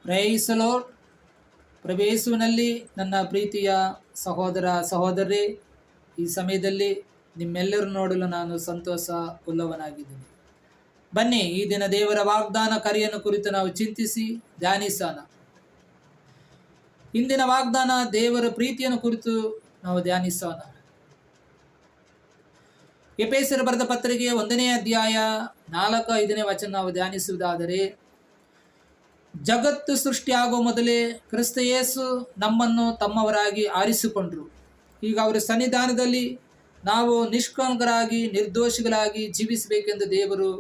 Price the lord. ಪ್ರಭು ಯೇಸುವಿನಲ್ಲಿ ನನ್ನ ಪ್ರೀತಿಯ ಸಹೋದರ ಸಹೋದರಿ, ಈ ಸಮಯದಲ್ಲಿ ನಿಮ್ಮೆಲ್ಲರೂ ನೋಡಲು ನಾನು ಸಂತೋಷ ಉಳ್ಳವನಾಗಿದ್ದೀನಿ. ಬನ್ನಿ, ಈ ದಿನ ದೇವರ ವಾಗ್ದಾನ ಕರೆಯನ್ನು ಕುರಿತು ನಾವು ಚಿಂತಿಸಿ ಧ್ಯಾನಿಸೋಣ. ಇಂದಿನ ವಾಗ್ದಾನ ದೇವರ ಪ್ರೀತಿಯನ್ನು ಕುರಿತು ನಾವು ಧ್ಯಾನಿಸೋಣ. ಎಫೆಸರ ಬರೆದ ಪತ್ರಿಕೆ 1ನೇ ಅಧ್ಯಾಯ 4-5ನೇ ವಚನ ನಾವು ಧ್ಯಾನಿಸುವುದಾದರೆ, ಜಗತ್ತು ಸೃಷ್ಟಿಯಾಗುವ ಮೊದಲೇ ಕ್ರಿಸ್ತ ಯೇಸು ನಮ್ಮನ್ನು ತಮ್ಮವರಾಗಿ ಆರಿಸಿಕೊಂಡರು. ಈಗ ಅವರ ಸನ್ನಿಧಾನದಲ್ಲಿ ನಾವು ನಿಷ್ಕಳಂಕರಾಗಿ ನಿರ್ದೋಷಿಗಳಾಗಿ ಜೀವಿಸಬೇಕೆಂದು ದೇವರು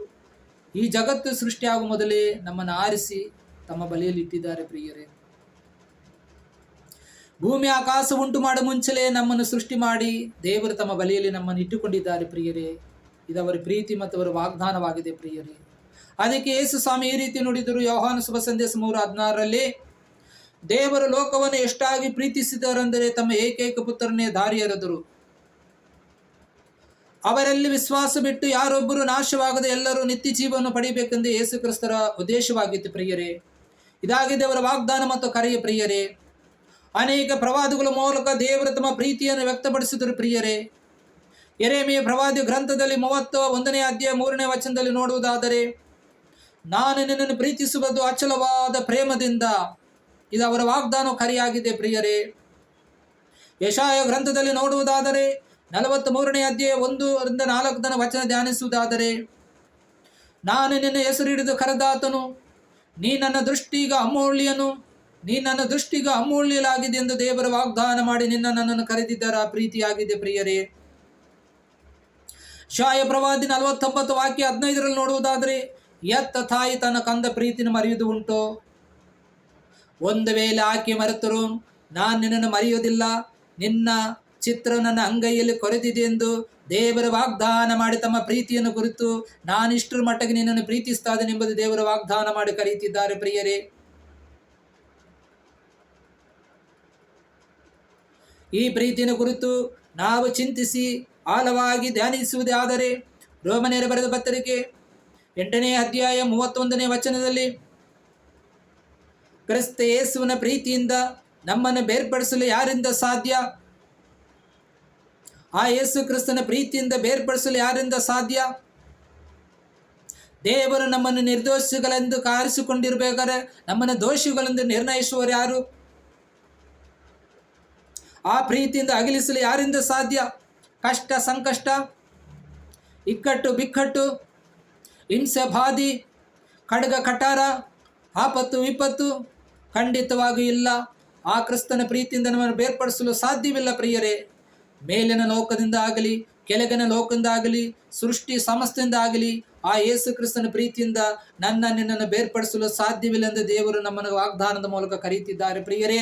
ಈ ಜಗತ್ತು ಸೃಷ್ಟಿಯಾಗುವ ಮೊದಲೇ ನಮ್ಮನ್ನು ಆರಿಸಿ ತಮ್ಮ ಬಳಿಯಲ್ಲಿ ಇಟ್ಟಿದ್ದಾರೆ. ಪ್ರಿಯರೇ, ಭೂಮಿ ಆಕಾಶ ಉಂಟು ಮಾಡ ಮುಂಚೆಲೇ ನಮ್ಮನ್ನು ಸೃಷ್ಟಿ ಮಾಡಿ ದೇವರು ತಮ್ಮ ಬಳಿಯಲ್ಲಿ ನಮ್ಮನ್ನು ಇಟ್ಟುಕೊಂಡಿದ್ದಾರೆ. ಪ್ರಿಯರೇ, ಇದು ಅವರ ಪ್ರೀತಿ ಮತ್ತು ಅವರ ವಾಗ್ದಾನವಾಗಿದೆ. ಪ್ರಿಯರೇ, ಅದಕ್ಕೆ ಯೇಸು ಸ್ವಾಮಿ ಈ ರೀತಿ ನುಡಿದರು. ಯೋಹಾನ ಶುಭ ಸಂದೇಶ 3:16ರಲ್ಲಿ, ದೇವರು ಲೋಕವನ್ನು ಎಷ್ಟಾಗಿ ಪ್ರೀತಿಸಿದರೆಂದರೆ ತಮ್ಮ ಏಕೈಕ ಪುತ್ರನೇ ದಾರಿ ಎರೆದರು. ಅವರಲ್ಲಿ ವಿಶ್ವಾಸ ಬಿಟ್ಟು ಯಾರೊಬ್ಬರು ನಾಶವಾಗದೆ ಎಲ್ಲರೂ ನಿತ್ಯ ಜೀವವನ್ನು ಪಡೆಯಬೇಕೆಂದು ಯೇಸು ಕ್ರಿಸ್ತರ ಉದ್ದೇಶವಾಗಿತ್ತು. ಪ್ರಿಯರೇ, ಇದಾಗಿದೆ ಅವರ ವಾಗ್ದಾನ ಮತ್ತು ಕರೆಯ. ಪ್ರಿಯರೇ, ಅನೇಕ ಪ್ರವಾದಿಗಳ ಮೂಲಕ ದೇವರು ತಮ್ಮ ಪ್ರೀತಿಯನ್ನು ವ್ಯಕ್ತಪಡಿಸಿದರು. ಪ್ರಿಯರೇ, ಯೆರೆಮೀಯ ಪ್ರವಾದಿ ಗ್ರಂಥದಲ್ಲಿ 31ನೇ ಅಧ್ಯಾಯ 3ನೇ ವಚನದಲ್ಲಿ ನೋಡುವುದಾದರೆ, ನಾನು ನಿನ್ನನ್ನು ಪ್ರೀತಿಸುವುದು ಅಚಲವಾದ ಪ್ರೇಮದಿಂದ. ಇದು ಅವರ ವಾಗ್ದಾನ ಕರೆಯಾಗಿದೆ. ಪ್ರಿಯರೇ, ಯೆಶಾಯ ಗ್ರಂಥದಲ್ಲಿ ನೋಡುವುದಾದರೆ 43ನೇ ಅಧ್ಯಾಯ 1-4 ವಚನ ಧ್ಯಾನಿಸುವುದಾದರೆ, ನಾನು ನಿನ್ನ ಹೆಸರು ಹಿಡಿದು ಕರೆದಾತನು, ನೀ ನನ್ನ ದೃಷ್ಟಿಗೆ ಅಮೂಲ್ಯನು, ನೀ ನನ್ನ ದೃಷ್ಟಿಗೆ ಅಮೂಲ್ಯಲಾಗಿದೆ ಎಂದು ದೇವರ ವಾಗ್ದಾನ ಮಾಡಿ ನನ್ನನ್ನು ಕರೆದಿದ್ದರ ಪ್ರೀತಿಯಾಗಿದೆ. ಪ್ರಿಯರೇ, ಯೆಶಾಯ ಪ್ರವಾದಿ 49:15 ನೋಡುವುದಾದರೆ, ಎತ್ತ ತಾಯಿ ತನ್ನ ಕಂದ ಪ್ರೀತಿನ ಮರೆಯುವುದು ಉಂಟೋ? ಒಂದು ವೇಳೆ ಆಕೆ ಮರೆತರು ನಾನು ನಿನ್ನನ್ನು ಮರೆಯುವುದಿಲ್ಲ, ನಿನ್ನ ಚಿತ್ರ ನನ್ನ ಅಂಗೈಯಲ್ಲಿ ಕೊರೆದಿದೆ ಎಂದು ದೇವರ ವಾಗ್ದಾನ ಮಾಡಿ ತಮ್ಮ ಪ್ರೀತಿಯನ್ನು ಕುರಿತು ನಾನು ಇಷ್ಟರ ಮಟ್ಟಿಗೆ ನಿನ್ನನ್ನು ಪ್ರೀತಿಸ್ತಾ ಇದ್ದೇನೆ ಎಂಬುದು ದೇವರ ವಾಗ್ದಾನ ಮಾಡಿ ಕರೆಯುತ್ತಿದ್ದಾರೆ. ಪ್ರಿಯರೇ, ಈ ಪ್ರೀತಿಯನ್ನು ಕುರಿತು ನಾವು ಚಿಂತಿಸಿ ಆಳವಾಗಿ ಧ್ಯಾನಿಸುವುದೇ ಆದರೆ, ರೋಮನ್ಯರ ಬರೆದ ಪತ್ರಿಕೆ 8ನೇ ಅಧ್ಯಾಯ 31ನೇ ವಚನದಲ್ಲಿ, ಕ್ರಿಸ್ತ ಯೇಸುವಿನ ಪ್ರೀತಿಯಿಂದ ನಮ್ಮನ್ನು ಬೇರ್ಪಡಿಸಲು ಯಾರಿಂದ ಸಾಧ್ಯ? ಆ ಯೇಸು ಕ್ರಿಸ್ತನ ಪ್ರೀತಿಯಿಂದ ಬೇರ್ಪಡಿಸಲು ಯಾರಿಂದ ಸಾಧ್ಯ? ದೇವರು ನಮ್ಮನ್ನು ನಿರ್ದೋಷಿಗಳೆಂದು ಆರಿಸಿಕೊಂಡಿರಬೇಕಾದ್ರೆ ನಮ್ಮನ್ನು ದೋಷಿಗಳೆಂದು ನಿರ್ಣಯಿಸುವವರು ಯಾರು? ಆ ಪ್ರೀತಿಯಿಂದ ಅಗಲಿಸಲು ಯಾರಿಂದ ಸಾಧ್ಯ? ಕಷ್ಟ ಸಂಕಷ್ಟ, ಇಕ್ಕಟ್ಟು ಬಿಕ್ಕಟ್ಟು, ಹಿಂಸೆ ಬಾಧಿ, ಖಡ್ಗ ಕಟಾರ, ಆಪತ್ತು ವಿಪತ್ತು ಖಂಡಿತವಾಗಿಯೂ ಇಲ್ಲ. ಆ ಕ್ರಿಸ್ತನ ಪ್ರೀತಿಯಿಂದ ನಮ್ಮನ್ನು ಬೇರ್ಪಡಿಸಲು ಸಾಧ್ಯವಿಲ್ಲ. ಪ್ರಿಯರೇ, ಮೇಲಿನ ಲೋಕದಿಂದ ಆಗಲಿ ಕೆಳಗಿನ ಲೋಕದಿಂದ ಆಗಲಿ ಸೃಷ್ಟಿ ಸಮಸ್ತೆಯಿಂದ ಆಗಲಿ ಆ ಯೇಸು ಕ್ರಿಸ್ತನ ಪ್ರೀತಿಯಿಂದ ನಿನ್ನನ್ನು ಬೇರ್ಪಡಿಸಲು ಸಾಧ್ಯವಿಲ್ಲ ಎಂದು ದೇವರು ನಮ್ಮನ್ನು ವಾಗ್ದಾನದ ಮೂಲಕ ಕರೆಯುತ್ತಿದ್ದಾರೆ. ಪ್ರಿಯರೇ,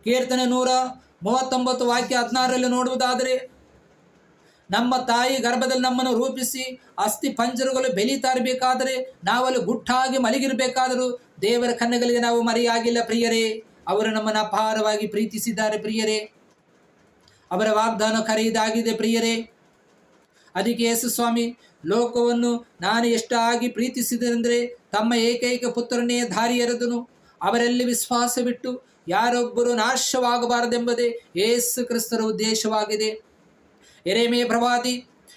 ಕೀರ್ತನೆ 139:16 ನೋಡುವುದಾದರೆ, ನಮ್ಮ ತಾಯಿ ಗರ್ಭದಲ್ಲಿ ನಮ್ಮನ್ನು ರೂಪಿಸಿ ಅಸ್ಥಿ ಪಂಜರಗಳು ಬೆಳೀತಾ ಇರಬೇಕಾದರೆ, ನಾವಲ್ಲಿ ಗುಟ್ಟಾಗಿ ಮಲಗಿರಬೇಕಾದರೂ ದೇವರ ಕಣ್ಣುಗಳಿಗೆ ನಾವು ಮರೆಯಾಗಿಲ್ಲ. ಪ್ರಿಯರೇ, ಅವರು ನಮ್ಮನ್ನು ಅಪಾರವಾಗಿ ಪ್ರೀತಿಸಿದ್ದಾರೆ. ಪ್ರಿಯರೇ, ಅವರ ವಾಗ್ದಾನ ಕರೆಯುವುದಾಗಿದೆ. ಪ್ರಿಯರೇ, ಅದಕ್ಕೆ ಯೇಸು ಸ್ವಾಮಿ ಲೋಕವನ್ನು ನಾನು ಎಷ್ಟಾಗಿ ಪ್ರೀತಿಸಿದರೆಂದರೆ ತಮ್ಮ ಏಕೈಕ ಪುತ್ರನೇ ದಾರಿ ಎರೆದನು. ಅವರಲ್ಲಿ ವಿಶ್ವಾಸ ಬಿಟ್ಟು ಯಾರೊಬ್ಬರು ನಾಶವಾಗಬಾರದೆಂಬುದೇ ಯೇಸು ಕ್ರಿಸ್ತರ ಉದ್ದೇಶವಾಗಿದೆ. ಯೆರೆಮೀಯ ಪ್ರವಾದಿ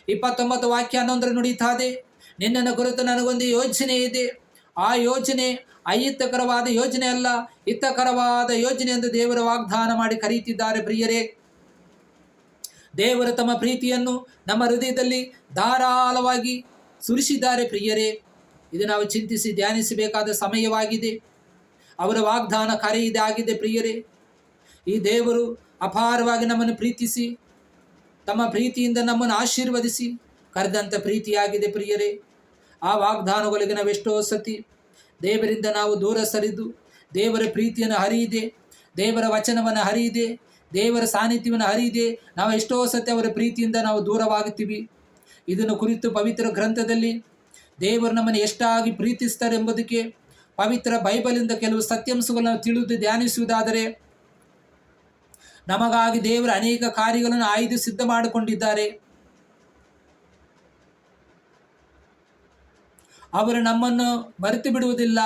29:11 ನುಡಿಯುತ್ತದೆ, ನಿನ್ನನ್ನು ಕುರಿತು ನನಗೊಂದು ಯೋಜನೆ ಇದೆ. ಆ ಯೋಜನೆ ಅಹಿತಕರವಾದ ಯೋಜನೆ ಅಲ್ಲ, ಹಿತಕರವಾದ ಯೋಜನೆ ಎಂದು ದೇವರ ವಾಗ್ದಾನ ಮಾಡಿ ಕರೆಯುತ್ತಿದ್ದಾರೆ. ಪ್ರಿಯರೇ, ದೇವರು ತಮ್ಮ ಪ್ರೀತಿಯನ್ನು ನಮ್ಮ ಹೃದಯದಲ್ಲಿ ಧಾರಾಳವಾಗಿ ಸುರಿಸಿದ್ದಾರೆ. ಪ್ರಿಯರೇ, ಇದು ನಾವು ಚಿಂತಿಸಿ ಧ್ಯಾನಿಸಬೇಕಾದ ಸಮಯವಾಗಿದೆ. ಅವರ ವಾಗ್ದಾನ ಕರೆಯಿದಾಗಿದೆ. ಪ್ರಿಯರೇ, ಈ ದೇವರು ಅಪಾರವಾಗಿ ನಮ್ಮನ್ನು ಪ್ರೀತಿಸಿ ತಮ್ಮ ಪ್ರೀತಿಯಿಂದ ನಮ್ಮನ್ನು ಆಶೀರ್ವದಿಸಿ ಕರೆದಂಥ ಪ್ರೀತಿಯಾಗಿದೆ. ಪ್ರಿಯರೇ, ಆ ವಾಗ್ದಾನಗಳಿಗೆ ನಾವು ಎಷ್ಟೋ ಸತಿ ದೇವರಿಂದ ನಾವು ದೂರ ಸರಿದು ದೇವರ ಪ್ರೀತಿಯನ್ನು ಹರಿಯದೆ, ದೇವರ ವಚನವನ್ನು ಹರಿಯದೆ, ದೇವರ ಸಾನ್ನಿಧ್ಯವನ್ನು ಹರಿಯದೆ ನಾವು ಎಷ್ಟೋ ಸತಿ ಅವರ ಪ್ರೀತಿಯಿಂದ ನಾವು ದೂರವಾಗುತ್ತೀವಿ. ಇದನ್ನು ಕುರಿತು ಪವಿತ್ರ ಗ್ರಂಥದಲ್ಲಿ ದೇವರು ನಮ್ಮನ್ನು ಎಷ್ಟಾಗಿ ಪ್ರೀತಿಸ್ತಾರೆ ಎಂಬುದಕ್ಕೆ ಪವಿತ್ರ ಬೈಬಲಿಂದ ಕೆಲವು ಸತ್ಯಾಂಶಗಳನ್ನು ತಿಳಿದು ಧ್ಯಾನಿಸುವುದಾದರೆ, ನಮಗಾಗಿ ದೇವರು ಅನೇಕ ಕಾರ್ಯಗಳನ್ನು ಆಯ್ದು ಸಿದ್ಧ ಮಾಡಿಕೊಂಡಿದ್ದಾರೆ. ಅವರು ನಮ್ಮನ್ನು ಮರೆತು ಬಿಡುವುದಿಲ್ಲ.